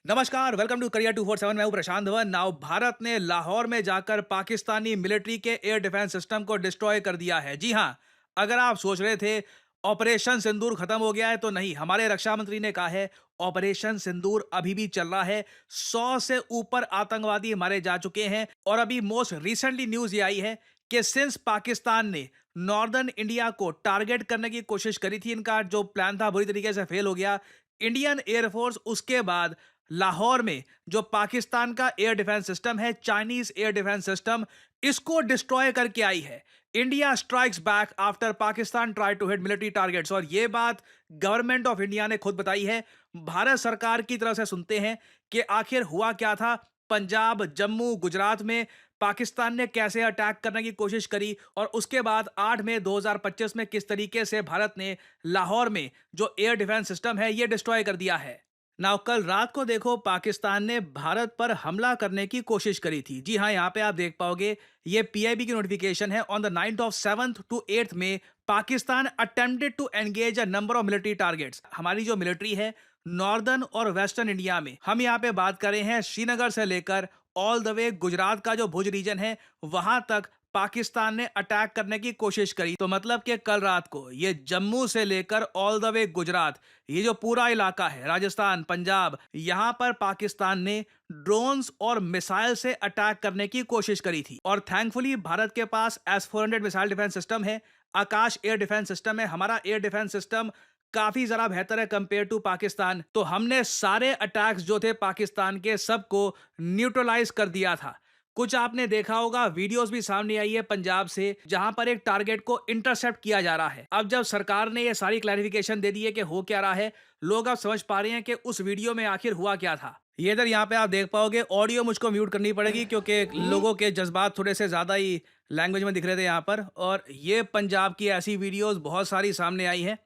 नमस्कार, welcome to career 247। मैं हूं प्रशांत धवन। नाउ भारत ने लाहौर में जाकर पाकिस्तानी मिलिट्री के एयर डिफेंस सिस्टम को डिस्ट्रॉय कर दिया है। जी हां, अगर आप सोच रहे थे ऑपरेशन सिंदूर खत्म हो गया है, तो नहीं। हमारे रक्षा मंत्री ने कहा है ऑपरेशन सिंदूर अभी भी चल रहा है। 100 से ऊपर आतंकवादी मारे जा चुके हैं और अभी मोस्ट रिसेंटली न्यूज ये आई है कि सिंस पाकिस्तान ने नॉर्दर्न इंडिया को टारगेट करने की कोशिश करी थी, इनका जो प्लान था बुरी तरीके से फेल हो गया। इंडियन एयरफोर्स उसके बाद लाहौर में जो पाकिस्तान का एयर डिफेंस सिस्टम है, चाइनीज एयर डिफेंस सिस्टम, इसको डिस्ट्रॉय करके आई है। India strikes back after Pakistan try to hit military targets. और यह बात गवर्नमेंट ऑफ इंडिया ने खुद बताई है। भारत सरकार की तरफ से सुनते हैं कि आखिर हुआ क्या था। पंजाब, जम्मू, गुजरात में पाकिस्तान ने कैसे अटैक करने की कोशिश करी और उसके बाद 8 मई 2025 में किस तरीके से भारत ने लाहौर में जो एयर डिफेंस सिस्टम है यह डिस्ट्रॉय कर दिया है। नाउ कल रात को देखो, पाकिस्तान ने भारत पर हमला करने की कोशिश करी थी। जी हाँ, यहाँ पे आप देख पाओगे ये पीआईबी की नोटिफिकेशन है। On the 9th of 7th to 8th में Pakistan attempted to engage a number of military targets. हमारी जो मिलिट्री है नॉर्दर्न और वेस्टर्न इंडिया में, हम यहाँ पे बात कर रहे हैं श्रीनगर से लेकर ऑल द वे गुजरात का जो भुज रीजन है वहां तक पाकिस्तान ने अटैक करने की कोशिश करी। तो मतलब कि कल रात को ये जम्मू से लेकर ऑल द वे गुजरात, ये जो पूरा इलाका है, राजस्थान, पंजाब, यहां पर पाकिस्तान ने ड्रोन्स और मिसाइल से अटैक करने की कोशिश करी थी। और थैंकफुली भारत के पास S-400 मिसाइल डिफेंस सिस्टम है, आकाश एयर डिफेंस सिस्टम है। हमारा एयर डिफेंस सिस्टम काफी जरा बेहतर है कंपेयर टू पाकिस्तान। तो हमने सारे अटैक्स जो थे पाकिस्तान के, सबको न्यूट्रलाइज कर दिया था। कुछ आपने देखा होगा, वीडियोस भी सामने आई है पंजाब से, जहां पर एक टारगेट को इंटरसेप्ट किया जा रहा है। अब जब सरकार ने ये सारी क्लैरिफिकेशन दे दी है कि हो क्या रहा है, लोग अब समझ पा रहे हैं कि उस वीडियो में आखिर हुआ क्या था। ये इधर यहाँ पे आप देख पाओगे, ऑडियो मुझको म्यूट करनी पड़ेगी क्योंकि लोगों के जज्बात थोड़े से ज्यादा ही लैंग्वेज में दिख रहे थे यहाँ पर। और ये पंजाब की ऐसी वीडियोस बहुत सारी सामने आई है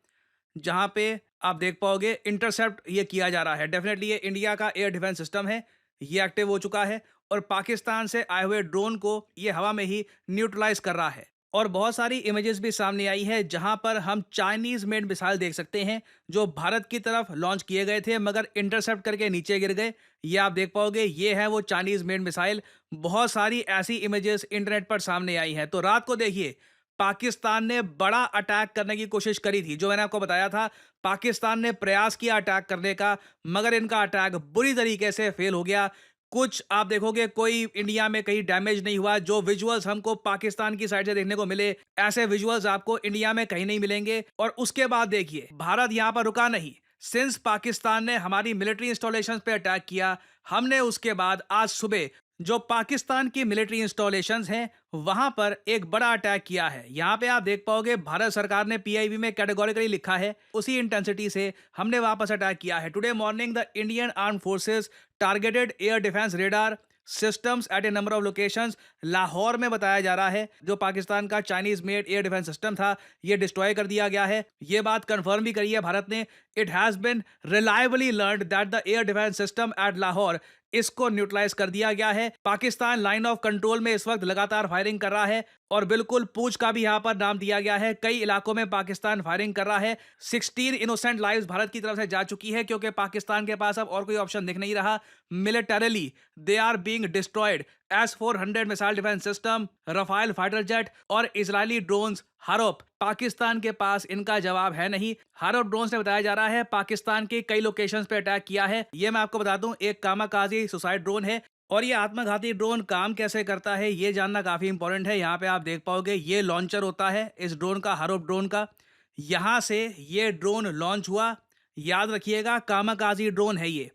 जहां पे आप देख पाओगे इंटरसेप्ट ये किया जा रहा है। डेफिनेटली ये इंडिया का एयर डिफेंस सिस्टम है, ये एक्टिव हो चुका है और पाकिस्तान से आए हुए ड्रोन को ये हवा में ही न्यूट्रलाइज कर रहा है। और बहुत सारी इमेजेस भी सामने आई है जहां पर हम चाइनीज मेड मिसाइल देख सकते हैं जो भारत की तरफ लॉन्च किए गए थे मगर इंटरसेप्ट करके नीचे गिर गए। ये आप देख पाओगे, ये है वो चाइनीज मेड मिसाइल। बहुत सारी ऐसी इमेजेस इंटरनेट पर सामने आई हैं। तो रात को देखिए, पाकिस्तान ने बड़ा अटैक करने की कोशिश करी थी। जो मैंने आपको बताया था, पाकिस्तान ने प्रयास किया अटैक करने का, मगर इनका अटैक बुरी तरीके से फेल हो गया। कुछ आप देखोगे कोई इंडिया में कहीं डैमेज नहीं हुआ। जो विजुअल्स हमको पाकिस्तान की साइड से देखने को मिले, ऐसे विजुअल्स आपको इंडिया में कहीं नहीं मिलेंगे। और उसके बाद देखिए, भारत यहां पर रुका नहीं। सिंस पाकिस्तान ने हमारी मिलिट्री इंस्टॉलेशंस पे अटैक किया, हमने उसके बाद आज सुबह जो पाकिस्तान की मिलिट्री इंस्टॉलेशंस हैं वहां पर एक बड़ा अटैक किया है। यहां पे आप देख पाओगे, भारत सरकार ने पीआईबी में कैटेगोरिकली लिखा है उसी इंटेंसिटी से हमने वापस अटैक किया है। Today morning the Indian arm forces targeted air defence radar systems at a number of locations. Lahore में बताया जा रहा है जो पाकिस्तान का Chinese made air defence system था ये डिस्ट्रॉय कर दिया गया है। ये बात कंफर्म भी करी है भारत ने। It has been reliably learned that the air defence system eight Lahore, इसको न्यूट्रलाइज कर दिया गया है। पाकिस्तान लाइन ऑफ कंट्रोल में इस वक्त लगातार फायरिंग कर रहा है और बिल्कुल पूंछ का भी यहां पर नाम दिया गया है। कई इलाकों में पाकिस्तान फायरिंग कर रहा है। 16 इनोसेंट लाइव्स भारत की तरफ से जा चुकी है क्योंकि पाकिस्तान के पास अब और कोई ऑप्शन दिख नहीं रहा। Militarily they are being destroyed. S-400 missile defence system, Rafale fighter jet और इजरायली ड्रोन्स हारोप, पाकिस्तान के पास इनका जवाब है नहीं। हारोप ड्रोन से बताया जा रहा है पाकिस्तान के कई लोकेशंस पे अटैक किया है। ये मैं आपको बता दूं, एक कामाकाजी सुसाइड ड्रोन है। और ये आत्मघाती ड्रोन काम कैसे करता है ये जानना काफी इंपॉर्टेंट है। यहाँ पे आप देख पाओगे ये लॉन्चर होता है इस ड्रोन का, हारोप ड्रोन का। यहां से ये ड्रोन लॉन्च हुआ। याद रखिएगा, कामाकाजी ड्रोन है ये।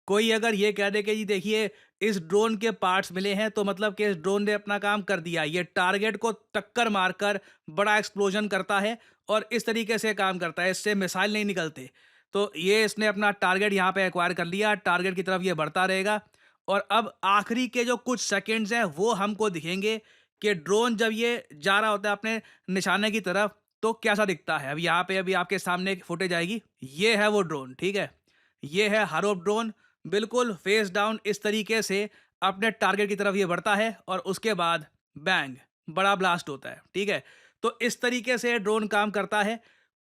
कोई अगर ये कह दे कि जी देखिए इस ड्रोन के पार्ट्स मिले हैं, तो मतलब कि इस ड्रोन ने अपना काम कर दिया। ये टारगेट को टक्कर मारकर बड़ा एक्सप्लोजन करता है और इस तरीके से काम करता है, इससे मिसाइल नहीं निकलते। तो ये इसने अपना टारगेट यहाँ पे एक्वायर कर लिया, टारगेट की तरफ ये बढ़ता रहेगा। और अब आखिरी के जो कुछ सेकेंड्स हैं वो हमको दिखेंगे कि ड्रोन जब ये जा रहा होता है अपने निशाने की तरफ तो कैसा दिखता है। अब यहाँ पे अभी आपके सामने एक फुटेज आएगी, ये है वो ड्रोन, ठीक है। ये है हारोप ड्रोन, बिल्कुल फेस डाउन इस तरीके से अपने टारगेट की तरफ ये बढ़ता है और उसके बाद बैंग, बड़ा ब्लास्ट होता है, ठीक है। तो इस तरीके से ड्रोन काम करता है।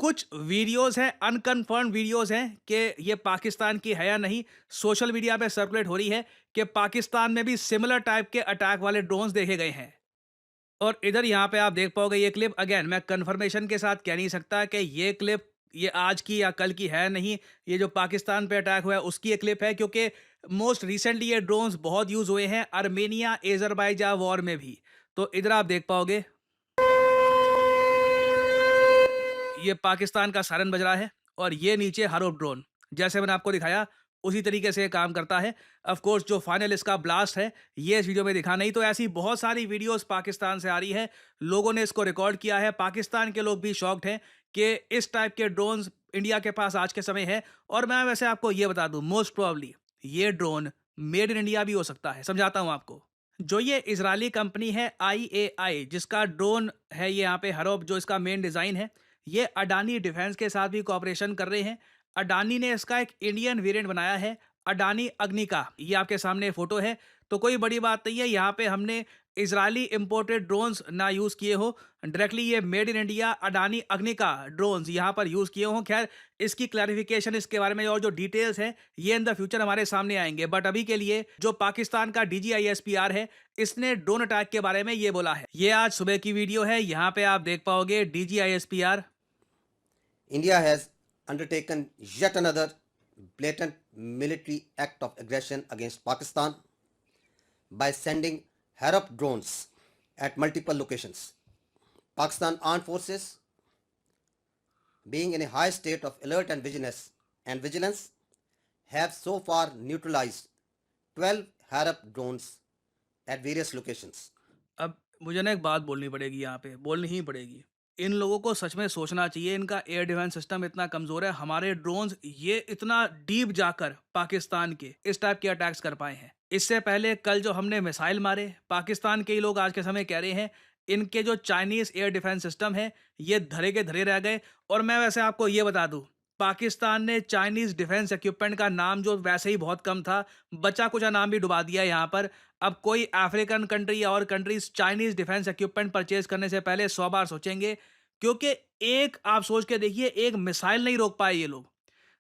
कुछ वीडियोस हैं, अनकन्फर्म्ड वीडियोस हैं कि ये पाकिस्तान की है या नहीं। सोशल मीडिया पे सर्कुलेट हो रही है कि पाकिस्तान में भी सिमिलर टाइप के अटैक वाले ड्रोन्स देखे गए हैं। और इधर यहाँ पे आप देख पाओगे ये क्लिप। अगेन मैं कंफर्मेशन के साथ कह नहीं सकता कि ये क्लिप ये आज की या कल की है नहीं। ये जो पाकिस्तान पे अटैक हुआ है उसकी ये क्लिप है, क्योंकि मोस्ट रिसेंटली ये ड्रोन्स बहुत यूज हुए हैं आर्मेनिया अजरबैजान वॉर में भी। तो इधर आप देख पाओगे ये पाकिस्तान का सायरन बज रहा है और ये नीचे हरोप ड्रोन, जैसे मैंने आपको दिखाया उसी तरीके से ये काम करता है। ऑफ कोर्स जो फाइनल इसका ब्लास्ट है ये इस वीडियो में दिखा नहीं। तो ऐसी बहुत सारी वीडियोस पाकिस्तान से आ रही है, लोगों ने इसको रिकॉर्ड किया है। पाकिस्तान के लोग भी शॉक्ड हैं कि इस टाइप के ड्रोन्स इंडिया के पास आज के समय है। और मैं वैसे आपको ये बता दूं, मोस्ट प्रोबेबली ये ड्रोन मेड इन इंडिया भी हो सकता है। समझाता हूं आपको। जो ये इजरायली कंपनी है IAI, जिसका ड्रोन है ये यहाँ पे हरोप, जो इसका मेन डिजाइन है, ये अडानी डिफेंस के साथ भी कोऑपरेशन कर रहे हैं। अडानी ने इसका एक इंडियन वेरिएंट बनाया है, अडानी अग्निका। ये आपके सामने फोटो है। तो कोई बड़ी बात नहीं है, यहाँ पे हमने इजरायली इंपोर्टेड ड्रोन्स ना यूज किए हो, डायरेक्टली ये made in India Adani Agnika drones यहाँ पर यूज किए हों। खैर इसकी क्लैरिफिकेशन, इसके बारे में और जो डिटेल्स हैं ये इन द फ्यूचर हमारे सामने आएंगे। बट अभी के लिए जो पाकिस्तान का DGISPR है, इसने ड्रोन अटैक के बारे में ये बोला है। ये आज सुबह की वीडियो है, यहाँ पे आप देख पाओगे DGISPR। India has undertaken yet another blatant military act of aggression against Pakistan by sending Harop drones at multiple locations. Pakistan Armed Forces, being in a high state of alert and vigilance, have so far neutralized 12 Harop drones at various locations. अब मुझे ना एक बात बोलनी पड़ेगी, यहाँ पे बोलनी ही पड़ेगी। इन लोगों को सच में सोचना चाहिए, इनका एयर डिफेंस सिस्टम इतना कमजोर है। हमारे ड्रोन्स ये इतना डीप जाकर पाकिस्तान के इस टाइप के अटैक्स कर पाए हैं। इससे पहले कल जो हमने मिसाइल मारे, पाकिस्तान के ही लोग आज के समय कह रहे हैं इनके जो चाइनीज एयर डिफेंस सिस्टम है ये धरे के धरे रह गए। और मैं वैसे आपको ये बता दूं, पाकिस्तान ने चाइनीज डिफेंस इक्विपमेंट का नाम जो वैसे ही बहुत कम था, बचा कुचा नाम भी डुबा दिया यहाँ पर। अब कोई अफ्रीकन कंट्री या और countries Chinese defence equipment purchase करने से पहले 100 बार सोचेंगे, क्योंकि एक आप सोच के देखिए, एक मिसाइल नहीं रोक पाए ये लोग।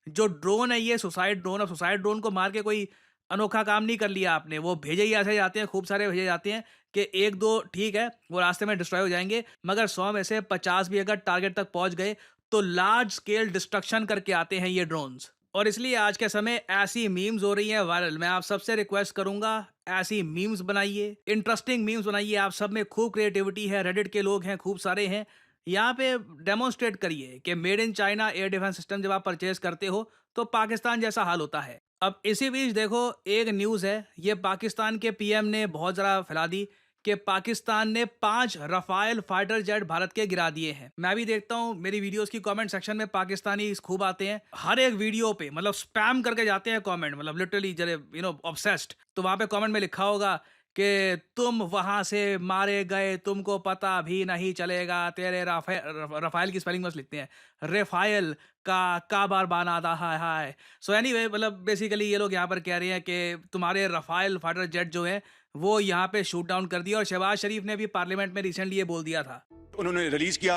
जो ड्रोन है ये सुसाइड ड्रोन, अब सुसाइड ड्रोन को मार के कोई अनोखा काम नहीं कर लिया आपने। वो भेजे ही ऐसे जाते हैं, खूब सारे भेजे जाते हैं कि एक दो ठीक है वो रास्ते में डिस्ट्रॉय हो जाएंगे, मगर 100 में से 50 भी अगर टारगेट तक पहुंच गए तो लार्ज स्केल डिस्ट्रक्शन करके आते हैं ये ड्रोन्स। और इसलिए आज के समय ऐसी मीम्स हो रही हैं वायरल। मैं आप सबसे रिक्वेस्ट करूंगा, ऐसी मीम्स बनाइए, इंटरेस्टिंग मीम्स बनाइए। आप सब में खूब क्रिएटिविटी है, रेडिट के लोग हैं, खूब सारे हैं। यहाँ पे डेमोन्स्ट्रेट करिए कि made in China air defence system जब आप परचेज करते हो तो पाकिस्तान जैसा हाल होता है। अब इसी बीच देखो एक न्यूज़ है, ये पाकिस्तान के PM ने बहुत ज़रा फैला दी कि पाकिस्तान ने 5 रफाल फाइटर जेट भारत के गिरा दिए हैं। मैं भी देखता हूँ मेरी वीडियोस की कमेंट सेक्शन में पाकिस्तानी खूब आते हैं, हर एक वीडियो पे मतलब स्पैम करके जाते हैं कमेंट, मतलब लिटरली जरे ऑब्सेस्ड। तो वहाँ पे कमेंट में लिखा होगा कि तुम वहां से मारे गए, तुमको पता भी नहीं चलेगा, तेरे रफाइल की स्पेलिंग बस लिखते हैं, रेफाइल का बार बाना था, हाय हाय। सो एनीवे, मतलब बेसिकली ये लोग यहाँ पर कह रहे हैं कि तुम्हारे रफाइल फाइटर जेट जो है वो यहाँ पे शूट डाउन कर दिया। और शहबाज शरीफ ने भी पार्लियामेंट में रिसेंटली ये बोल दिया था। उन्होंने रिलीज किया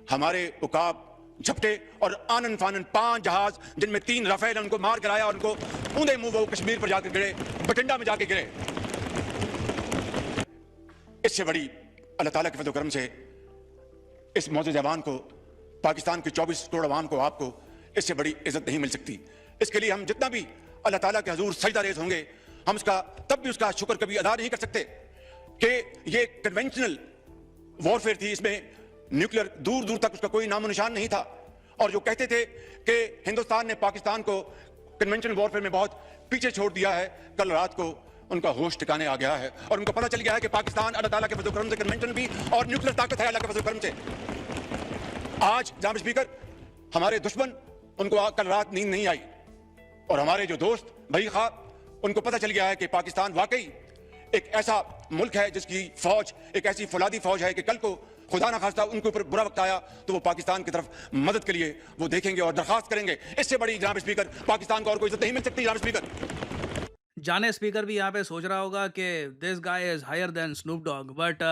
हमारे उकाब, झपटे और आनन फानन 5 जहाज, जिनमें 3 रफेल, उनको मार गिराया और उनको ऊंधे मुंह वो कश्मीर पर जाकर गिरे, बठिंडा में जाके गिरे। इससे बड़ी अल्लाह ताला के फज़ल करम से इस मौजूद जवान को, पाकिस्तान के 24 करोड़ अवाम को, आपको इससे बड़ी इज्जत नहीं मिल सकती। इसके लिए हम जितना भी अल्लाह ताला के हजूर सजदा रेज़ होंगे, हम उसका तब भी उसका शुक्र कभी अदा नहीं कर सकते कि ये कन्वेंशनल वॉरफेयर थी, इसमें न्यूक्लियर दूर दूर तक उसका कोई नामो निशान नहीं था। और जो कहते थे कि हिंदुस्तान ने पाकिस्तान को कन्वेंशनल वॉरफेयर में बहुत पीछे छोड़ दिया है, कल रात को उनका होश ठिकाने आ गया है और उनको पता चल गया है कि पाकिस्तान अल्लाह ताला के फज़ल करम से कन्वेंशन भी और न्यूक्लियर ताकत है अल्लाह के फज़ल करम से। आज जनाब स्पीकर, हमारे दुश्मन उनको कल रात नींद नहीं आई और हमारे जो दोस्त भाई खा, उनको पता चल गया है कि पाकिस्तान वाकई एक ऐसा मुल्क है जिसकी फौज एक ऐसी फौलादी फौज है कि कल को खुदा ना खास्ता उनके ऊपर बुरा वक्त आया तो वो पाकिस्तान की तरफ मदद के लिए वो देखेंगे और दरखास्त करेंगे। इससे बड़ी जनाब स्पीकर पाकिस्तान को और कोई इज्जत नहीं मिल सकती। जनाब स्पीकर जाने स्पीकर भी यहाँ पे सोच रहा होगा कि this guy is higher than snoop dog, but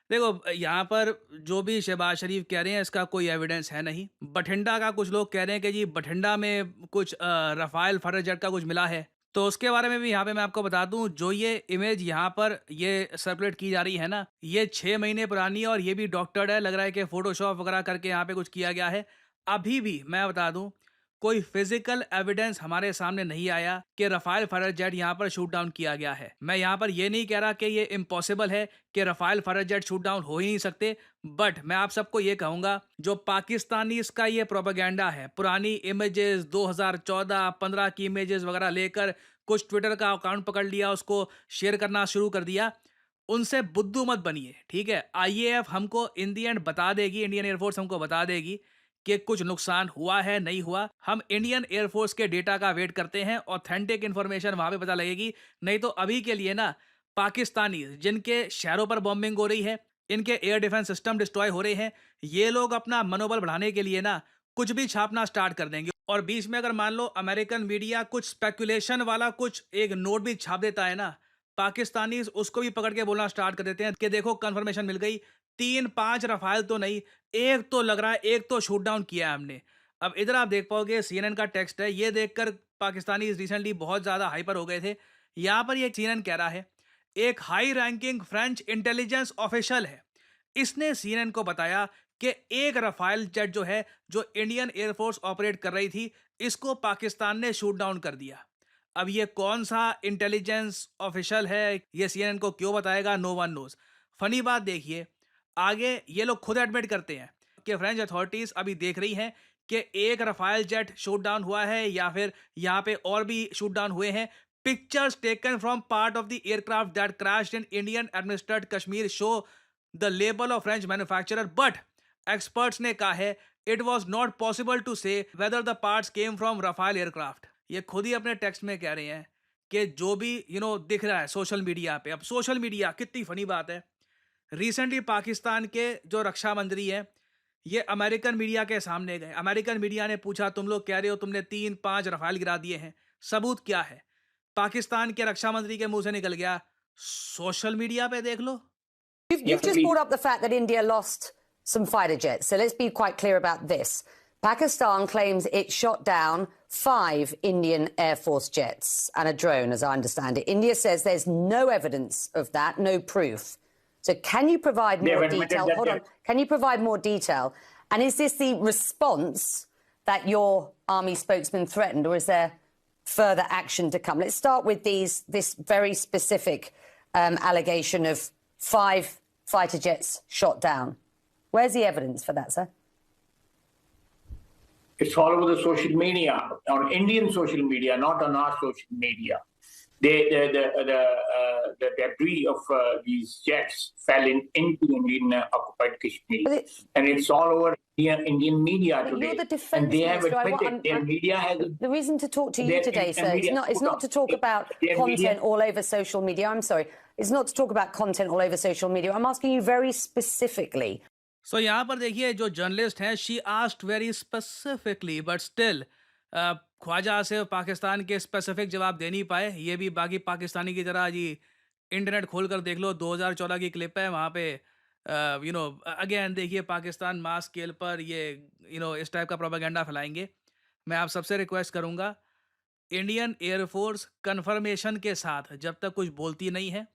देखो यहाँ पर जो भी शहबाज शरीफ कह रहे हैं इसका कोई एविडेंस है नहीं। बठिंडा का कुछ लोग कह रहे हैं कि जी बठिंडा में कुछ रफ़ाल फाइटर जेट का कुछ मिला है। तो उसके बारे में भी यहाँ पे मैं आपको बता दूँ, जो ये इमेज यहाँ पर ये सर्कुलेट की जा रही है ना, ये 6 महीने पुरानी है और ये भी डॉक्टर्ड है। लग रहा है कि फ़ोटोशॉप वगैरह करके यहाँ पे कुछ किया गया है। अभी भी मैं बता दूँ, कोई फिजिकल एविडेंस हमारे सामने नहीं आया कि रफ़ाल फाइटर जेट यहाँ पर शूट डाउन किया गया है। मैं यहाँ पर ये नहीं कह रहा कि ये इम्पॉसिबल है कि Rafale fighter jet shoot down हो ही नहीं सकते, बट मैं आप सबको ये कहूँगा, जो पाकिस्तानी इसका ये प्रोपेगेंडा है, पुरानी इमेजेस 2014-15 की इमेजेस वगैरह लेकर कुछ ट्विटर का अकाउंट पकड़ लिया, उसको शेयर करना शुरू कर दिया, उनसे बुद्धू मत बनिए, ठीक है? आईएएफ हमको इन दी एंड बता देगी, इंडियन एयरफोर्स हमको बता देगी कि कुछ नुकसान हुआ है, नहीं हुआ। हम इंडियन एयरफोर्स के डेटा का वेट करते हैं, ऑथेंटिक इन्फॉर्मेशन वहाँ पे पता लगेगी। नहीं तो अभी के लिए ना, पाकिस्तानी जिनके शहरों पर बॉम्बिंग हो रही है, इनके एयर डिफेंस सिस्टम डिस्ट्रॉय हो रहे हैं, ये लोग अपना मनोबल बढ़ाने के लिए ना कुछ भी छापना स्टार्ट कर देंगे। और बीच में अगर मान लो अमेरिकन मीडिया कुछ स्पेकुलेशन वाला कुछ एक नोट भी छाप देता है ना, पाकिस्तानी उसको भी पकड़ के बोलना स्टार्ट कर देते हैं कि देखो कंफर्मेशन मिल गई, 3-5 रफाल तो नहीं, एक तो लग रहा है, एक तो शूट डाउन किया है हमने। अब इधर आप देख पाओगे सीएनएन का टेक्स्ट है, ये देखकर पाकिस्तानी रिसेंटली बहुत ज़्यादा हाइपर हो गए थे। यहाँ पर ये सीएनएन कह रहा है, एक high ranking French intelligence official है, इसने सीएनएन को बताया कि एक रफाल जेट जो है, जो इंडियन एयरफोर्स ऑपरेट कर रही थी, इसको पाकिस्तान ने शूट डाउन कर दिया। अब ये कौन सा इंटेलिजेंस ऑफिशियल है, ये सीएनएन को क्यों बताएगा, नो वन नोज। फनी बात देखिए, आगे ये लोग खुद एडमिट करते हैं कि फ्रेंच अथॉरिटीज अभी देख रही हैं कि एक रफाल जेट शूट डाउन हुआ है या फिर यहाँ पे और भी शूट डाउन हुए हैं। Pictures taken from part of the aircraft that crashed in Indian administered Kashmir show the label of French manufacturer, but experts ने कहा है it was not possible to say whether the parts came from Rafale aircraft. ये खुद ही अपने text में कह रहे हैं कि जो भी दिख रहा है सोशल मीडिया पे। अब सोशल मीडिया, कितनी फनी बात है, रिसेंटली पाकिस्तान के जो रक्षा मंत्री हैं, ये अमेरिकन मीडिया के सामने गए। अमेरिकन मीडिया ने पूछा, तुम लोग कह रहे हो तुमने 3-5 रफाल गिरा दिए हैं, सबूत क्या है? पाकिस्तान के रक्षा मंत्री के मुंह से निकल गया, सोशल मीडिया पे देख लो। You've just brought up the fact that India lost some fighter jets. So let's be quite clear about this. Pakistan claims it shot down 5 Indian Air Force jets and a drone, as I understand it. India says there's no evidence of that, no proof. So can you provide more detail? Hold on. Can you provide more detail? And is this the response that your army spokesman threatened, or is there further action to come? Let's start with this very specific allegation of 5 fighter jets shot down. Where's the evidence for that, sir? It's all over the social media, on Indian social media, not on our social media. The debris of these jets fell into Indian occupied Kashmir, and it's all over Indian media today. You're the defense and they have minister. admitted their media has. The reason to talk to you today, sir, is not to talk about content all over social media. I'm sorry. It's not to talk about content all over social media. I'm asking you very specifically. सो यहाँ पर देखिए, जो journalist हैं, she asked very specifically, but still Khawaja Asif Pakistan के specific जवाब दे नहीं पाए। ये भी बाकी पाकिस्तानी की तरह जी इंटरनेट खोल कर देख लो, 2014 की क्लिप है वहाँ पे। अगेन देखिए, पाकिस्तान मास स्केल पर ये इस टाइप का प्रोपेगेंडा फैलाएंगे। मैं आप सबसे रिक्वेस्ट करूँगा, इंडियन एयरफोर्स कंफर्मेशन के साथ जब तक कुछ बोलती नहीं है,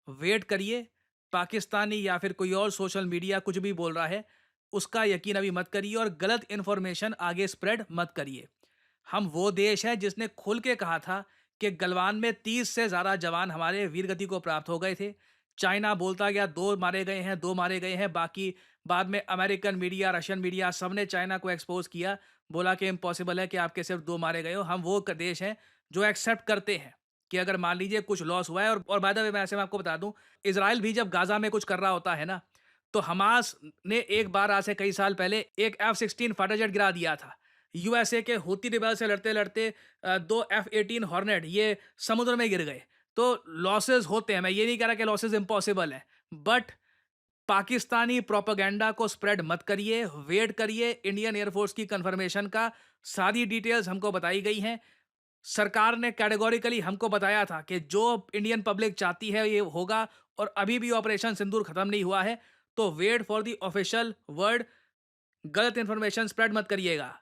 वेट करिए। पाकिस्तानी या फिर कोई और सोशल मीडिया कुछ भी बोल रहा है, उसका यकीन अभी मत करिए और गलत इन्फॉर्मेशन आगे स्प्रेड मत करिए। हम वो देश है जिसने खुल के कहा था कि गलवान में 30 से ज़्यादा जवान हमारे वीरगति को प्राप्त हो गए थे। चाइना बोलता गया 2 मारे गए हैं, 2 मारे गए हैं, बाकी बाद में अमेरिकन मीडिया, रशियन मीडिया, सबने चाइना को एक्सपोज किया, बोला कि इम्पॉसिबल है कि आपके सिर्फ 2 मारे गए हो। हम वो देश हैं जो एक्सेप्ट करते हैं कि अगर मान लीजिए कुछ लॉस हुआ है। और बाय द वे, मैं ऐसे में आपको बता दूं, इजराइल भी जब गाजा में कुछ कर रहा होता है ना, तो हमास ने एक बार आज से कई साल पहले एक F-16 फाइटर जेट गिरा दिया था। यूएसए के हुती रिबेल से लड़ते लड़ते 2 F-18 हॉर्नेट ये समुद्र में गिर गए। तो लॉसेस होते हैं, मैं ये नहीं कह रहा कि लॉसेस इम्पॉसिबल है, बट पाकिस्तानी प्रोपेगेंडा को स्प्रेड मत करिए, वेट करिए इंडियन एयरफोर्स की कंफर्मेशन का। सारी डिटेल्स हमको बताई गई हैं। सरकार ने कैटेगोरिकली हमको बताया था कि जो इंडियन पब्लिक चाहती है ये होगा, और अभी भी ऑपरेशन सिंदूर खत्म नहीं हुआ है। तो wait for the official word, गलत इंफॉर्मेशन स्प्रेड मत करिएगा।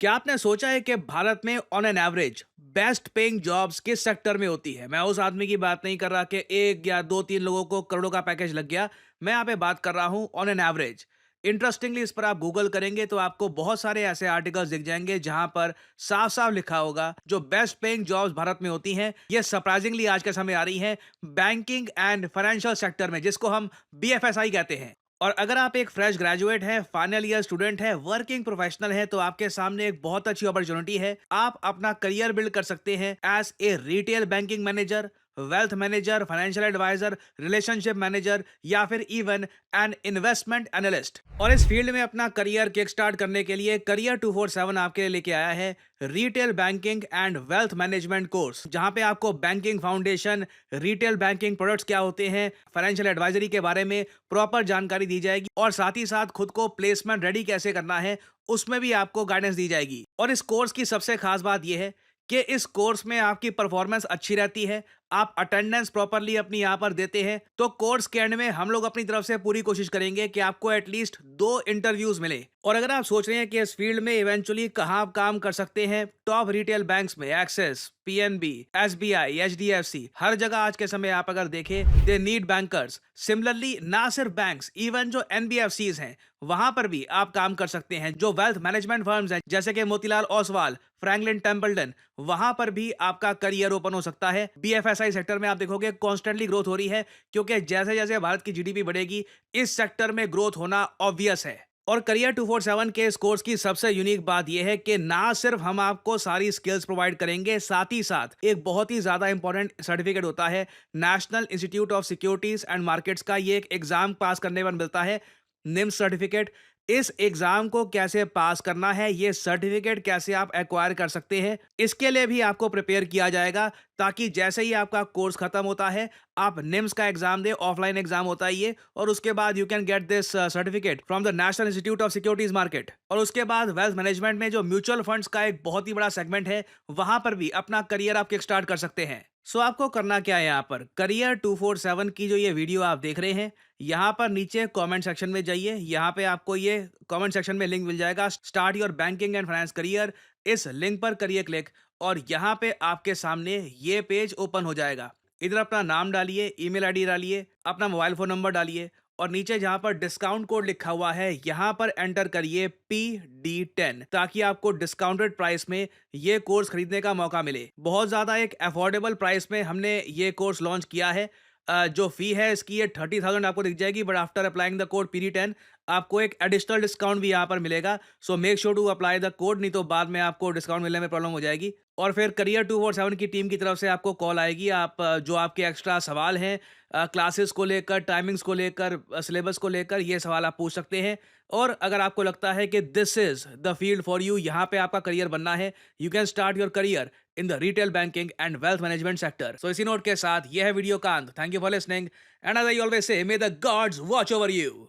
क्या आपने सोचा है कि भारत में on an average best paying jobs किस सेक्टर में होती है? मैं उस आदमी की बात नहीं कर रहा कि एक या दो तीन लोगों को करोड़ों का पैकेज लग गया। मैं यहाँ पे बात कर रहा हूँ ऑन एन एवरेज। इंटरेस्टिंगली इस पर आप गूगल करेंगे तो आपको बहुत सारे ऐसे आर्टिकल्स दिख जाएंगे जहां पर साफ साफ लिखा होगा जो बेस्ट पेइंग जॉब्स भारत में होती हैं, ये सरप्राइजिंगली आज के समय आ रही हैं बैंकिंग एंड फाइनेंशियल सेक्टर में, जिसको हम बीएफएसआई कहते हैं। और अगर आप एक फ्रेश ग्रेजुएट हैं, फाइनल ईयर स्टूडेंट हैं, वर्किंग प्रोफेशनल हैं, तो आपके सामने एक बहुत अच्छी अपॉर्चुनिटी है। आप अपना करियर बिल्ड कर सकते हैं as a retail banking manager, wealth manager, financial adviser, relationship manager या फिर इवन एन इन्वेस्टमेंट एनालिस्ट। और इस फील्ड में अपना करियर किक स्टार्ट करने के लिए करियर 247 आपके लिए लेके आया है retail banking and wealth management course, जहां पे आपको banking foundation, retail banking products क्या होते हैं, फाइनेंशियल एडवाइजरी के बारे में प्रॉपर जानकारी दी जाएगी और साथ ही साथ खुद को प्लेसमेंट रेडी कैसे करना है उसमें भी आपको गाइडेंस दी जाएगी। और इस कोर्स की सबसे खास बात यह है कि इस कोर्स में आपकी परफॉर्मेंस अच्छी रहती है, आप अटेंडेंस प्रॉपरली अपनी यहाँ पर देते हैं, तो कोर्स के एंड में हम लोग अपनी तरफ से पूरी कोशिश करेंगे कि आपको एटलीस्ट 2 इंटरव्यूज मिले। और अगर आप सोच रहे हैं कि इस फील्ड में इवेंचुअली कहाँ आप काम कर सकते हैं, टॉप रिटेल बैंक्स में एक्सिस, पीएनबी, एसबीआई, एचडीएफसी, हर जगह आज के समय आप अगर देखें दे नीड बैंकर्स। सिमिलरली ना सिर्फ बैंक्स, इवन जो एनबीएफसीज हैं वहां पर भी आप काम कर सकते हैं। जो वेल्थ मैनेजमेंट फर्म्स हैं जैसे कि मोतीलाल ओसवाल, फ्रैंकलिन टेम्पल्टन, वहां पर भी आपका करियर ओपन हो सकता है। बीएफएसआई सेक्टर में आप देखोगे कॉन्स्टेंटली ग्रोथ हो रही है, क्योंकि जैसे जैसे भारत की जीडीपी बढ़ेगी इस सेक्टर में ग्रोथ होना ऑब्वियस है। और करियर 247 के इस कोर्स की सबसे यूनिक बात यह है कि ना सिर्फ हम आपको सारी स्किल्स प्रोवाइड करेंगे, साथ ही साथ एक बहुत ही ज्यादा इंपॉर्टेंट सर्टिफिकेट होता है national institute of securities and markets का। ये एक एग्जाम पास करने पर मिलता है, निम्स सर्टिफिकेट। इस एग्जाम को कैसे पास करना है, ये सर्टिफिकेट कैसे आप एक्वायर कर सकते हैं, इसके लिए भी आपको प्रिपेयर किया जाएगा, ताकि जैसे ही आपका कोर्स खत्म होता है आप निम्स का एग्जाम दे, ऑफलाइन एग्जाम होता है ये, और उसके बाद you can get this certificate from the national institute of securities market. और उसके बाद वेल्थ मैनेजमेंट में जो म्यूचुअल फंड्स का एक बहुत ही बड़ा सेगमेंट है, वहां पर भी अपना करियर आप किक स्टार्ट कर सकते हैं। सो आपको करना क्या है, यहाँ पर करियर 247 की जो ये वीडियो आप देख रहे हैं, यहाँ पर नीचे कमेंट सेक्शन में जाइए। यहाँ पे आपको ये कमेंट सेक्शन में लिंक मिल जाएगा, start your banking and finance career. इस लिंक पर करिए क्लिक और यहाँ पे आपके सामने ये पेज ओपन हो जाएगा। इधर अपना नाम डालिए, ईमेल आईडी डालिए, अपना मोबाइल फोन नंबर डालिए और नीचे जहां पर डिस्काउंट कोड लिखा हुआ है यहां पर एंटर करिए PD10, ताकि आपको डिस्काउंटेड प्राइस में ये कोर्स खरीदने का मौका मिले। बहुत ज्यादा एक अफोर्डेबल प्राइस में हमने ये कोर्स लॉन्च किया है। जो फी है इसकी ये 30,000 आपको दिख जाएगी, but after applying the code PD10 आपको एक एडिशनल डिस्काउंट भी यहाँ पर मिलेगा। So make sure to apply the code, नहीं तो बाद में आपको डिस्काउंट मिलने में प्रॉब्लम हो जाएगी। और फिर करियर 247 की टीम की तरफ से आपको कॉल आएगी। आप जो आपके एक्स्ट्रा सवाल हैं क्लासेस को लेकर, टाइमिंग्स को लेकर, सिलेबस को लेकर, ये सवाल आप पूछ सकते हैं। और अगर आपको लगता है कि this is the field for you, यहाँ पे आपका करियर बनना है, you can start your career in the retail banking and wealth management sector. So इसी नोट के साथ यह है वीडियो का अंत। Thank you for listening and as I always say, may the gods watch over you.